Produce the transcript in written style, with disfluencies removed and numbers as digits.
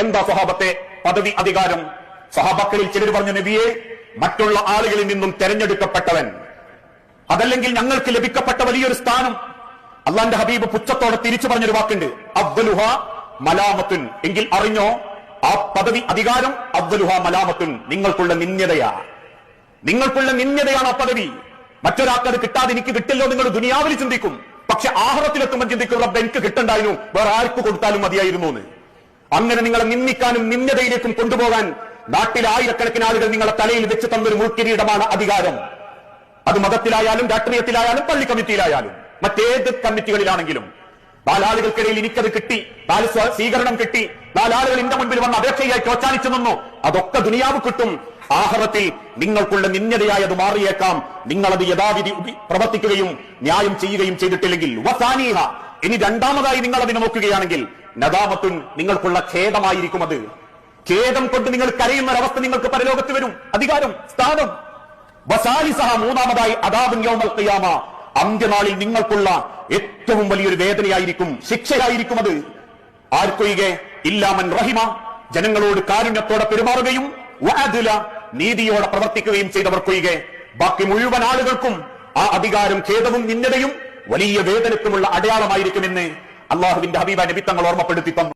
എന്താ സ്വഹാബത്തെ പദവി അധികാരം? സ്വഹാബക്കളിൽ ചിലർ പറഞ്ഞു, നബിയെ, മറ്റുള്ള ആളുകളിൽ നിന്നും തെരഞ്ഞെടുക്കപ്പെട്ടവൻ, അതല്ലെങ്കിൽ ഞങ്ങൾക്ക് ലഭിക്കപ്പെട്ട വലിയൊരു സ്ഥാനം. അള്ളാന്റെ ഹബീബ് പുച്ഛത്തോടെ തിരിച്ചു പറഞ്ഞൊരു വാക്കുണ്ട്, അഫ്ദലുഹ മലാമത്തുൻ. എങ്കിൽ അറിഞ്ഞോ, ആ പദവി അധികാരം അഫ്ദലുഹ മലാമത്തുൻ, നിങ്ങൾക്കുള്ള നിന്ദ്യതയാ. നിങ്ങൾക്കുള്ള നിന്ദ്യതയാണ് ആ പദവി. മറ്റൊരാൾക്ക് അത് കിട്ടാതെ എനിക്ക് കിട്ടില്ലോ നിങ്ങൾ ദുനിയാവിൽ ചിന്തിക്കും. പക്ഷെ ആഹ്റത്തിലെത്തുമ്പോൾ ചിന്തിക്കും, റബ്ബ് എനിക്ക് കിട്ടണ്ടായിരുന്നു, വേറെ ആർക്ക് കൊടുത്താലും മതിയായിരുന്നു എന്ന്. അങ്ങനെ നിങ്ങളെ നിന്ദിക്കാനും നിന്ദ്യതയിലേക്കും കൊണ്ടുപോകാൻ നാട്ടിലെ ആയിരക്കണക്കിന് ആളുകൾ നിങ്ങളെ തലയിൽ വെച്ച് തന്നൊരു മുൾക്കിരീടമാണ് അധികാരം. അത് മതത്തിലായാലും രാഷ്ട്രീയത്തിലായാലും പള്ളി കമ്മിറ്റിയിലായാലും മറ്റേത് കമ്മിറ്റികളിലാണെങ്കിലും. നാലാളുകൾക്കിടയിൽ എനിക്കത് കിട്ടി, 4 സ്വീകരണം കിട്ടി, 4 ആളുകൾ എന്റെ മുൻപിൽ വന്ന് അപേക്ഷയായി ചോച്ചാനിച്ചു നിന്നു, അതൊക്കെ ദുനിയാവ് കിട്ടും. ആഖിറത്തിൽ നിങ്ങൾക്കുള്ള നിന്ദ്യതയായത് മാറിയേക്കാം, നിങ്ങളത് യഥാവിധി പ്രവർത്തിക്കുകയും ന്യായം ചെയ്യുകയും ചെയ്തിട്ടില്ലെങ്കിൽ. വസാനീഹ, ഇനി രണ്ടാമതായി നിങ്ങൾ അതിനെ നോക്കുകയാണെങ്കിൽ, നദാമത്തുൻ, നിങ്ങൾക്കുള്ള ഖേദമായിരിക്കും അത്. ഖേദം കൊണ്ട് നിങ്ങൾ കരയുന്ന ഒരവസ്ഥ നിങ്ങൾക്ക് പരലോകത്ത് വരും, അധികാരം, സ്ഥാനം. വസാലിസഹ, മൂന്നാമതായി അദാബുൻ യൗമൽ ഖിയാമ, അന്ത്യനാളിൽ നിങ്ങൾക്കുള്ള ഏറ്റവും വലിയൊരു വേദനയായിരിക്കും, ശിക്ഷയായിരിക്കും അത്. ആർക്കൊഴികെ? ഇല്ലാമൻ റഹിമ, ജനങ്ങളോട് കാരുണ്യത്തോടെ പെരുമാറുകയും വഅദല, നീതിയോടെ പ്രവർത്തിക്കുകയും ചെയ്തവർക്കൊഴികെ ബാക്കി മുഴുവൻ ആളുകൾക്കും ആ അധികാരം, ഖേദവും നിന്ദതയും വലിയ വേദനക്കുമുള്ള അടയാളമായിരിക്കുമെന്ന് അള്ളാഹുവിന്റെ ഹബീബ നബി തങ്ങൾ ഓർമ്മപ്പെടുത്തി തന്നു.